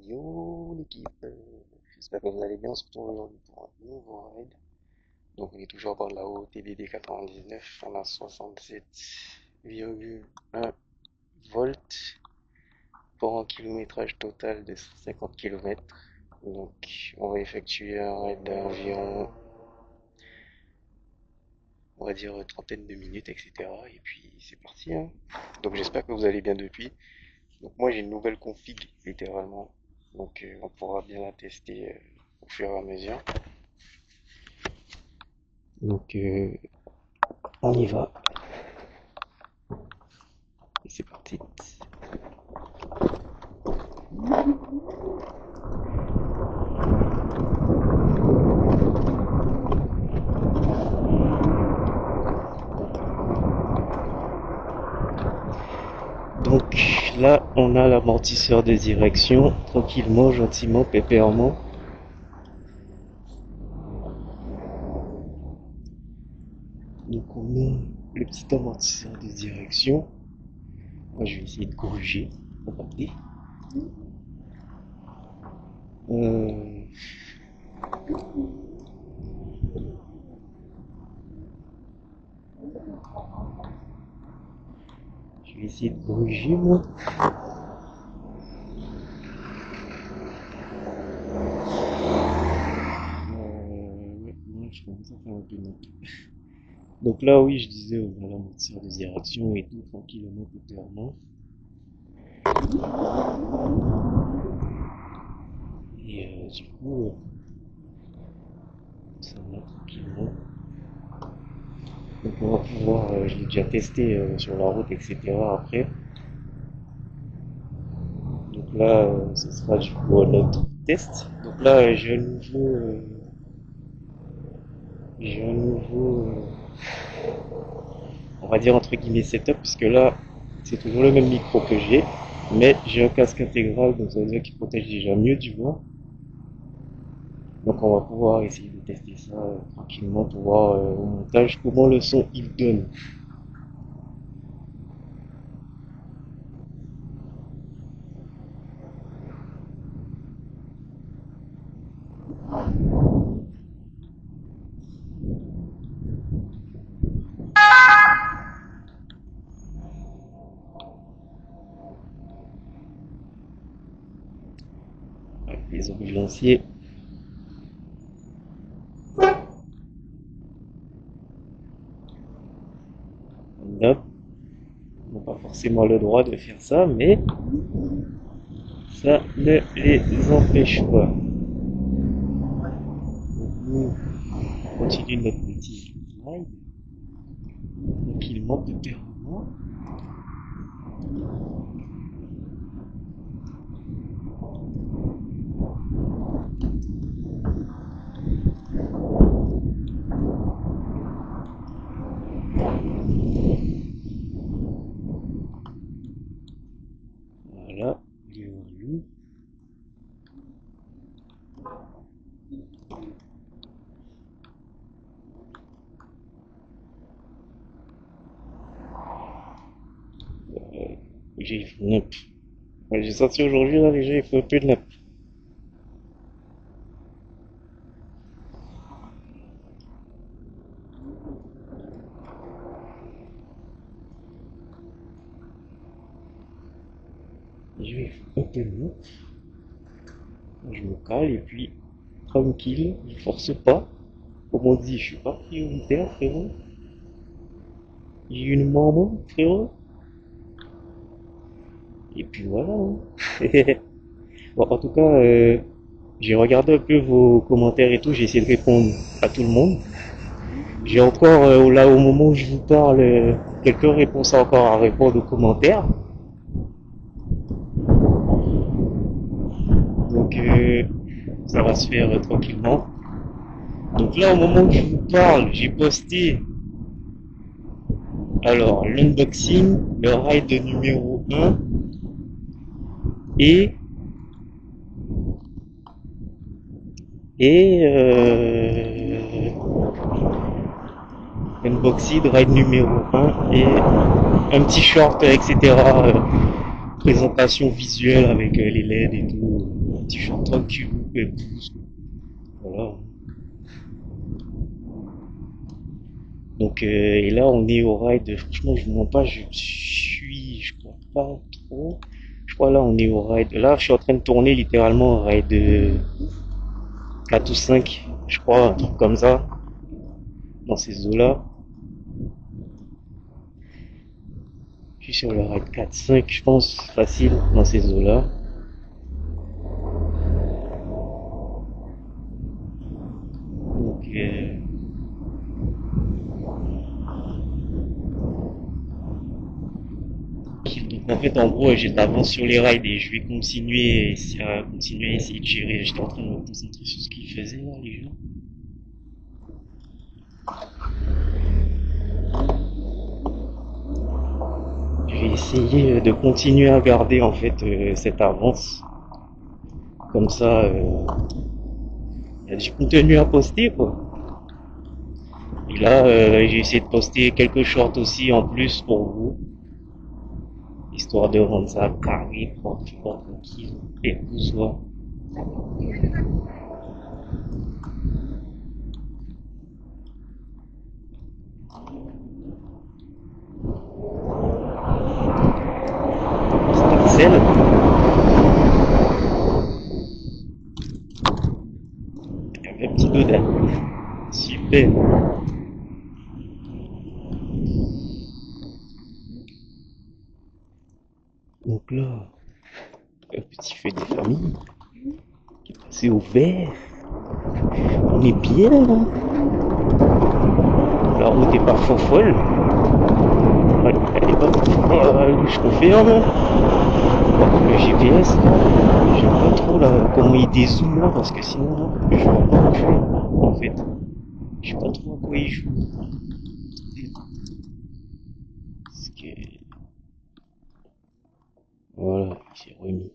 Yo l'équipe, j'espère que vous allez bien. On se retrouve aujourd'hui pour un nouveau raid. Donc on est toujours dans la haut TDD 99, on a 67,1 volts pour un kilométrage total de 50 km. Donc on va effectuer un raid d'environ, on va dire, trentaine de minutes, etc. Et puis c'est parti, hein. Donc j'espère que vous allez bien depuis. Donc moi j'ai une nouvelle config littéralement. Donc on pourra bien la tester au fur et à mesure. Donc on y va. Et c'est parti. Donc là on a l'amortisseur de direction, tranquillement, gentiment, pépèrement. Donc on met le petit amortisseur de direction. Moi je vais essayer de corriger. Regardez. Euh, je vais essayer de corriger moi. Ouais, je commence à faire un peu net. Donc là oui je disais on a l'amortisseur de direction et tout tranquillement, pépèrement. Et du coup ça va tranquillement. Donc on va pouvoir, je l'ai déjà testé sur la route, etc. après. Donc là, ce sera du coup notre test. Donc là, j'ai un nouveau, on va dire entre guillemets setup, puisque là, c'est toujours le même micro que j'ai, mais j'ai un casque intégral, donc ça veut dire qu'il protège déjà mieux du vent. Donc on va pouvoir essayer de tester ça tranquillement pour voir au montage comment le son il donne. Avec les ambulanciers. Hop. Ils n'ont pas forcément le droit de faire ça, mais ça ne les empêche pas. Donc nous, on continue notre petit slide, tranquillement, pépèrement. Voilà, il est en loup. J'ai fait nappe. J'ai senti aujourd'hui, là, les gens, il faut un peu de nappe. Je vais faire un peu de nappe. Je me cale et puis, tranquille, je force pas. Comme on dit, je suis pas prioritaire, frérot. J'ai une maman, frérot. Et puis voilà, hein. Bon, en tout cas, j'ai regardé un peu vos commentaires et tout, j'ai essayé de répondre à tout le monde. J'ai encore, là, au moment où je vous parle, quelques réponses encore à répondre aux commentaires. Donc, ça va se faire tranquillement. Donc là, au moment où je vous parle, j'ai posté, alors, l'unboxing, le ride numéro 1 et, et, unboxing, ride numéro 1 et un petit short, etc. présentation visuelle avec les LED et tout. Un petit chanteur qui vous et pousse. Voilà. Donc, et là, on est au ride. Franchement, je vous mens pas, je crois pas trop. Je crois là, on est au ride. Là, je suis en train de tourner littéralement au ride 4 ou 5, je crois, un truc comme ça, dans ces eaux-là. Je suis sur le ride 4-5, je pense, facile, dans ces eaux-là. Donc, donc, en fait, en gros, j'avance sur les rides et je vais continuer à essayer de gérer. J'étais en train de me concentrer sur ce qu'ils faisaient là, les gens. Je vais essayer de continuer à garder en fait cette avance. Comme ça, il y a du contenu à poster quoi. Et là, j'ai essayé de poster quelques shorts aussi en plus pour vous, histoire de rendre ça carré, tranquille, et tout soit. Axel, un petit dodin. Super. Donc là, un petit feu des familles qui est passé au vert. On est bien là. La route est pas folle. Ouais, elle est pas. Je confirme. Le GPS, j'aime pas trop là, comment il dézoome là, parce que sinon là, je vois pas où je suis, en fait. Je sais pas trop à quoi il joue. Parce que, voilà, il s'est remis.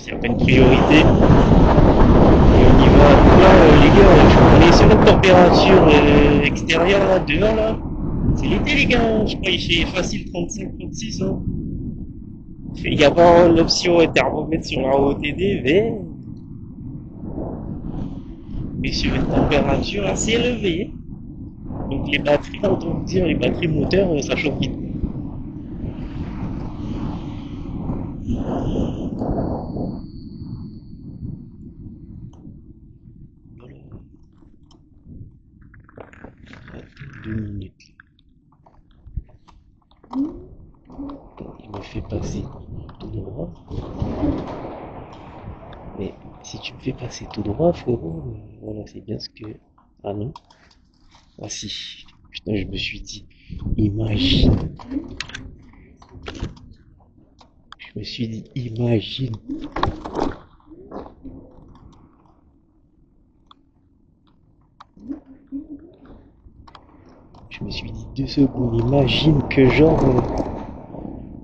Il y a pas une priorité. Et on y va. Donc là, les gars, on est sur notre température extérieure là, dehors là. C'est l'été les gars, je crois qu'il fait facile 35-36 hein. Il n'y a pas l'option thermomètre sur la OTD, mais sur une température assez élevée. Donc les batteries, autant vous dire, les batteries moteurs, ça chauffe vite. Voilà, 2 minutes. Il me fait passer tout droit. Mais si tu me fais passer tout droit, frérot, voilà, c'est bien ce que. Ah non. Ah si. Putain, je me suis dit, imagine. Je me suis dit, imagine. Je me suis dit 2 secondes, imagine que genre,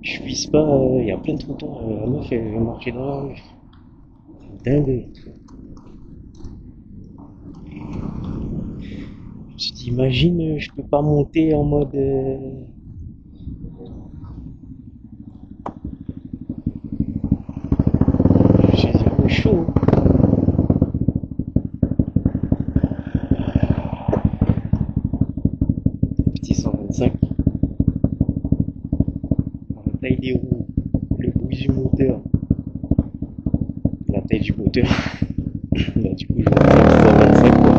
je puisse pas. Il y a plein de trottoirs. La meuf, elle va marcher dans la rue. C'est dingue. Je me suis dit, imagine, je peux pas monter en mode. Je me suis dit, oh, chaud. Petit 125. La taille des roues, le bruit du moteur, la taille du moteur. Bah, du coup, je vais faire 125 quoi.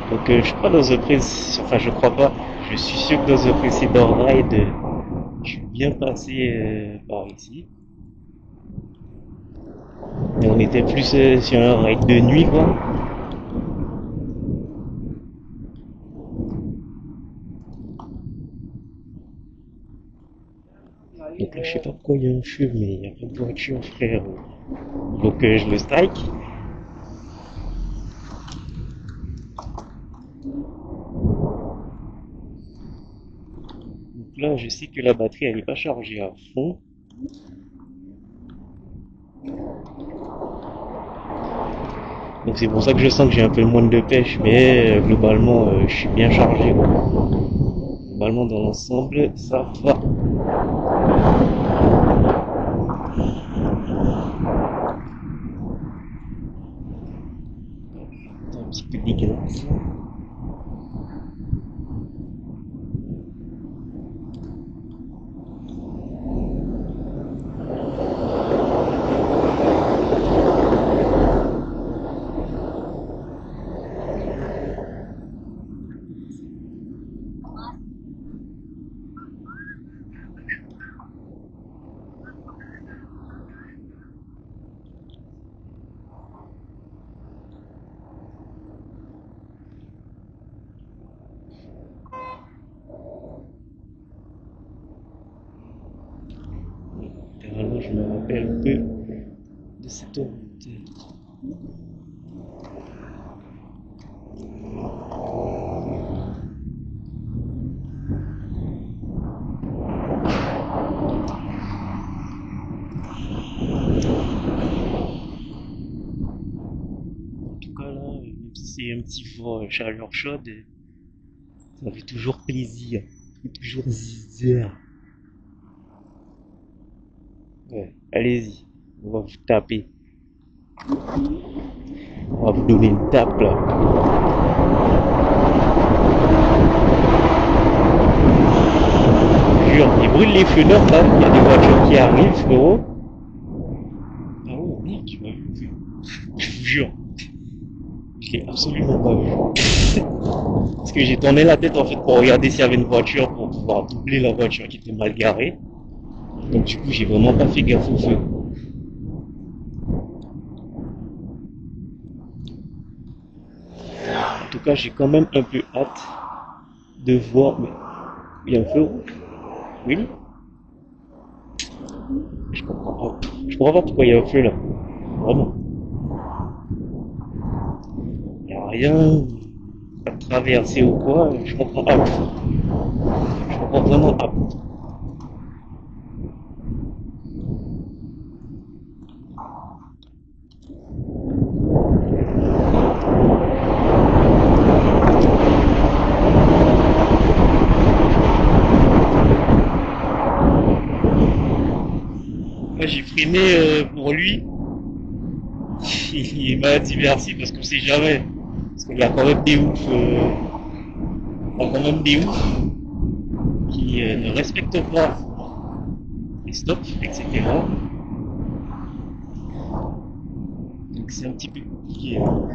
Donc, je crois dans enfin, je crois pas. Je suis sûr que dans un précédent ride, je suis bien passé par ici. Et on était plus sur un ride de nuit quoi. Donc là, je sais pas pourquoi il y a un feu, mais il y a pas de voiture, frère. Donc je le strike. Donc là, je sais que la batterie, elle n'est pas chargée à fond. Donc c'est pour ça que je sens que j'ai un peu moins de pêche, mais globalement, je suis bien chargé, quoi. Globalement, dans l'ensemble, ça va. Un petit peu dégueulasse. Littéralement, je me rappelle peu de cette route. En tout cas, là, même si c'est un petit fort chaleur chaude, ça fait toujours plaisir. Ça fait toujours zizère. Ouais, allez-y. On va vous taper. On va vous donner une tape, là. Jure, ils brûlent les feux neufs, là. Il y a des voitures qui arrivent, frérot. Ah ouais, mec, tu m'as vu. Je vous jure. Je l'ai absolument pas vu. Parce que j'ai tourné la tête, en fait, pour regarder s'il y avait une voiture, pour pouvoir doubler la voiture qui était mal garée. Donc du coup, j'ai vraiment pas fait gaffe au feu. En tout cas, j'ai quand même un peu hâte de voir. Mais il y a un feu rouge. Oui. Je comprends pas. Je comprends pas pourquoi il y a un feu là. Vraiment. Il y a rien à traverser ou quoi. Je comprends pas. Je comprends vraiment pas. Moi, j'ai freiné pour lui. Il m'a dit merci parce qu'on sait jamais. Parce qu'il y a quand même des oufs. Il y a quand même des oufs qui ne respectent pas les stops, etc. Donc c'est un petit peu compliqué, hein.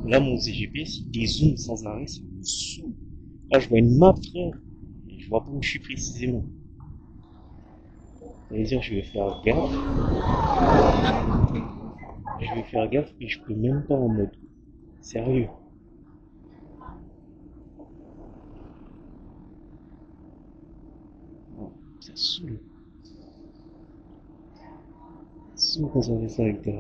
Là, mon CGP, il dézoome sans arrêt, ça me saoule. Là, je vois une map, frère, et je vois pas où je suis précisément. Ça veut dire, je vais faire gaffe, et je peux même pas en mode. Sérieux. Non, ça saoule. Ça saoule quand ça fait ça avec ta.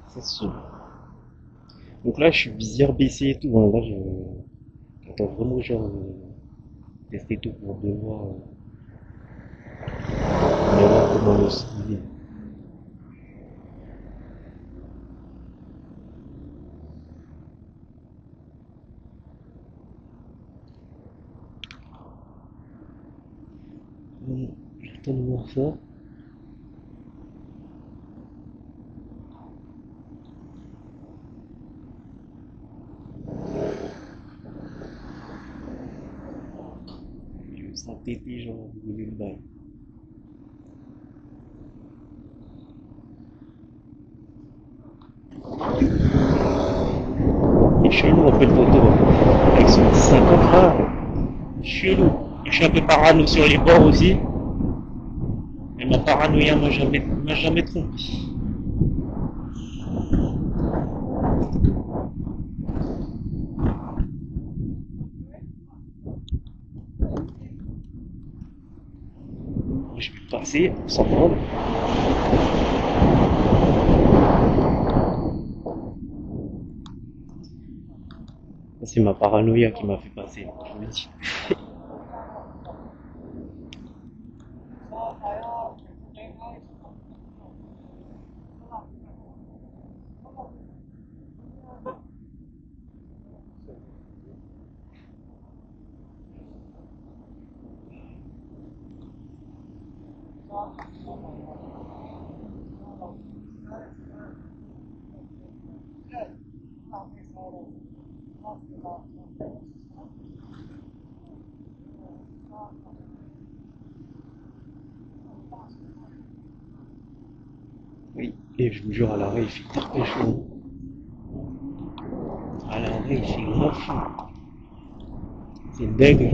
Ça saoule. Donc là, je suis visière baissée et tout, hein. Là, j'attends vraiment, genre, tester tout pour de voir comment le son est. J'attends de voir ça. s'entêter, genre, au milieu de bail. Il est chelou un peu le poteau, hein. Avec son 50 là, chelou. Et je suis un peu parano sur les bords aussi. Et ma paranoïa m'a jamais trompé. Je vais passer sans problème. C'est ma paranoïa qui m'a fait passer, je vous le dis. Oui, et je vous jure, à l'arrêt, il fait très chaud. À l'arrêt, il fait grave chaud. C'est dingue.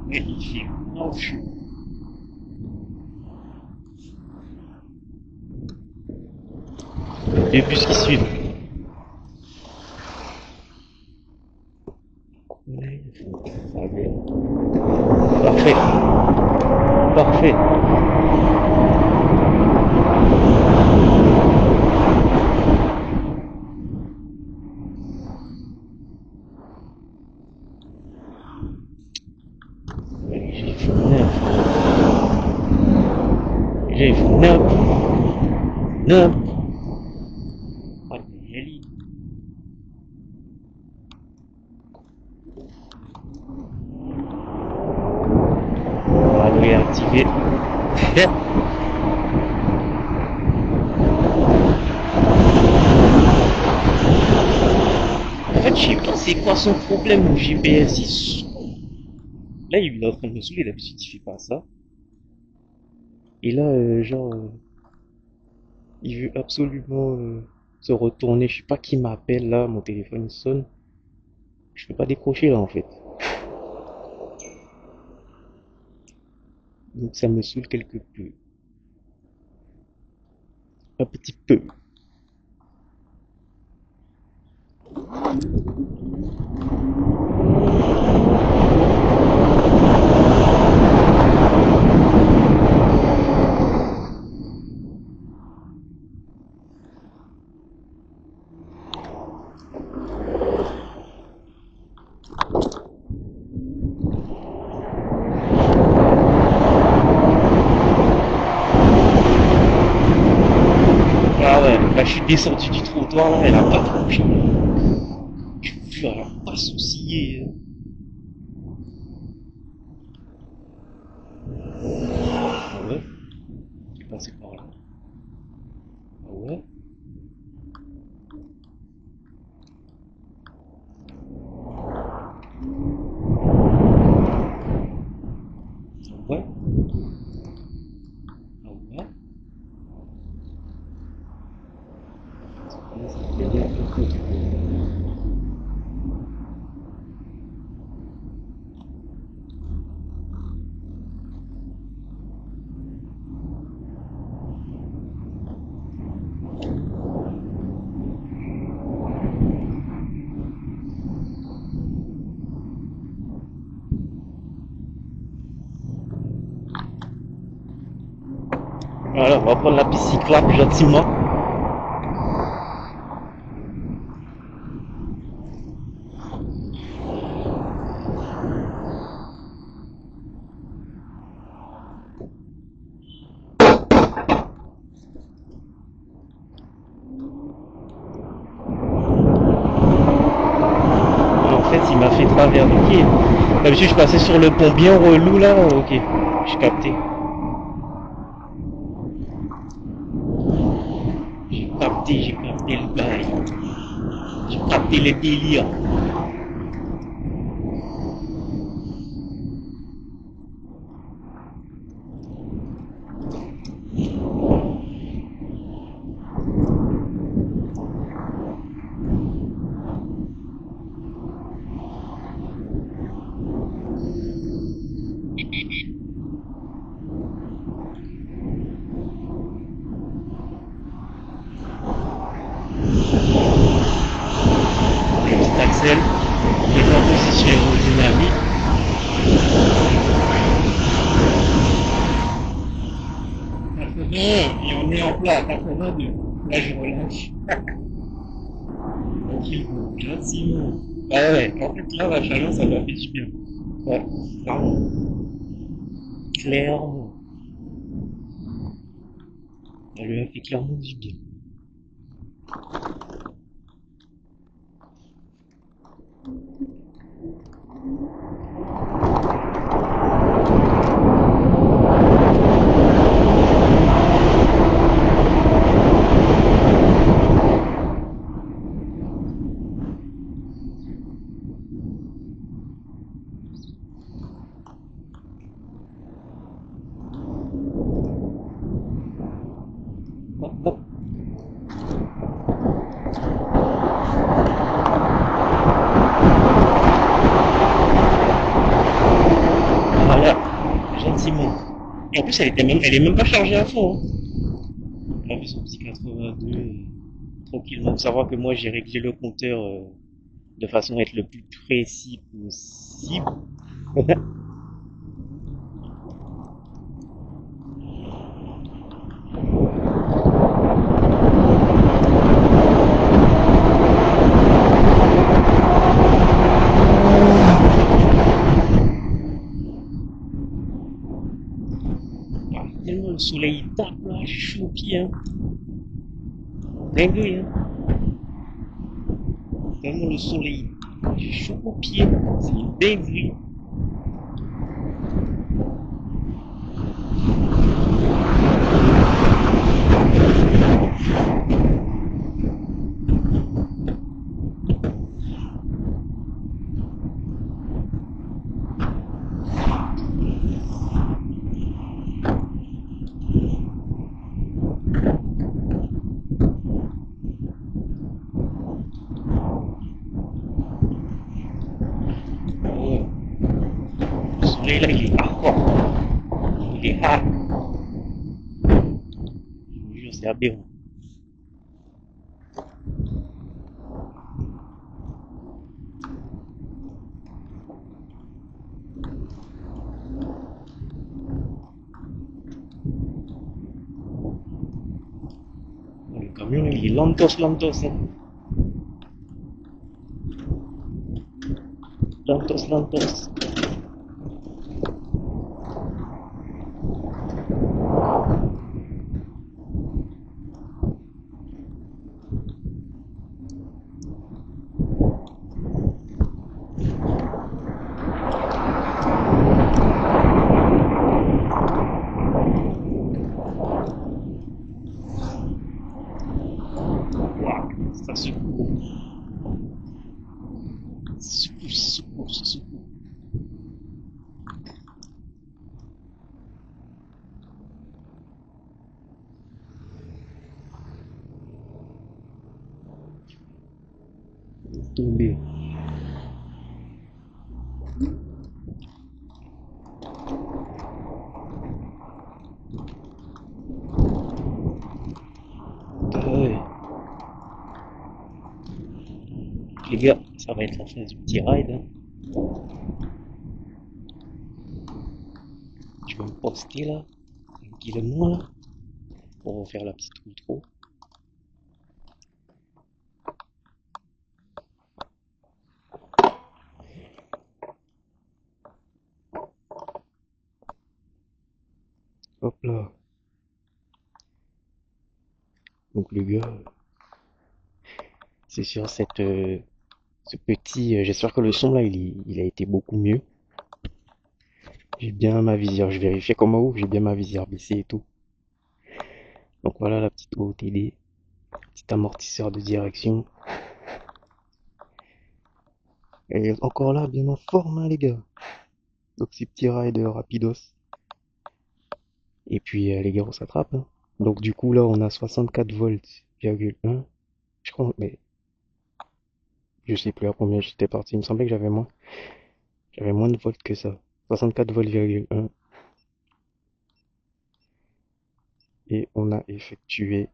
Mais il fait grave chaud. Les bus qui suivent. Ouais, ça va bien. Parfait. Parfait. J'ai fait J'ai fait neuf. What the hell? On va activer. En fait, je sais pas c'est quoi son problème au GPS. Là, il est en train de me saouler, d'habitude, il fait pas ça. Et là, genre, il veut absolument se retourner. Je sais pas qui m'appelle là, mon téléphone sonne. Je peux pas décrocher là en fait. Donc ça me saoule quelque peu. Un petit peu. Ah ouais, là je suis descendu du trottoir là, elle a pas franchi. Je vous jure, elle a pas sourcillé. Ah ouais, j'ai passé par là. Ah ouais, ah ouais, ah ouais. Ça fait un peu. Voilà, on va prendre la piste cyclable gentiment. En fait, il m'a fait traverser. D'habitude, je passais sur le pont bien relou là. Ok, j'ai capté. j'ai capté le bail. J'ai capté les délires. Le petit Axel, qui est en position aérodynamique. Et on est en plat à 82. Là, je relâche. Tranquille, gentiment. Ah ouais, en fait, là, la chaleur, ça m'a fait du bien. Ouais, clairement. Clairement. Ça lui a fait clairement du bien. Hop, hop. Voilà, gentiment. Et en plus, elle est même pas chargée à fond, hein. Elle a fait son petit 82 tranquillement. Faut savoir que moi, j'ai réglé le compteur de façon à être le plus précis possible. Ah, tellement le soleil tape là, j'ai chaud au pied, hein. Dingue, hein. Tellement le soleil tape, j'ai chaud au pied. C'est une dinguerie. Ouais. Le soleil là, il est hardcore. Il est hard. Je vous jure, c'est aberrant. Le camion, il est lentos, lentos, hein. Lentos, lentos. Waouh, ça secoue. Secoue, secoue, secoue. Tombé. Ouais. Les gars, ça va être la fin du petit ride, hein. Je vais me poster là, tranquillement là, pour faire la petite outro. Hop là. Donc les gars, c'est sur ce petit. J'espère que le son là, il a été beaucoup mieux. J'ai bien ma visière. Je vérifiais comment ouvre. J'ai bien ma visière baissée et tout. Donc voilà la petite OOTD. Petit amortisseur de direction. Et encore là, bien en forme, hein, les gars. Donc, ces petits rides rapidos. Et puis, les gars, on s'attrape, hein. Donc, du coup, là, on a 64 volts,1. Je crois, mais je sais plus à combien j'étais parti. Il me semblait que j'avais moins. J'avais moins de volts que ça. 64 volts,1. Et on a effectué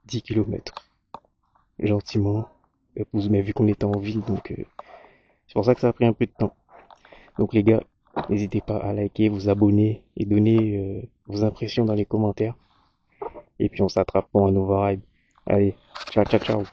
10 kilomètres. Gentiment. Mais vu qu'on était en ville, donc c'est pour ça que ça a pris un peu de temps. Donc les gars, n'hésitez pas à liker, vous abonner et donner vos impressions dans les commentaires. Et puis on s'attrape pour un nouveau ride. Allez, ciao ciao ciao.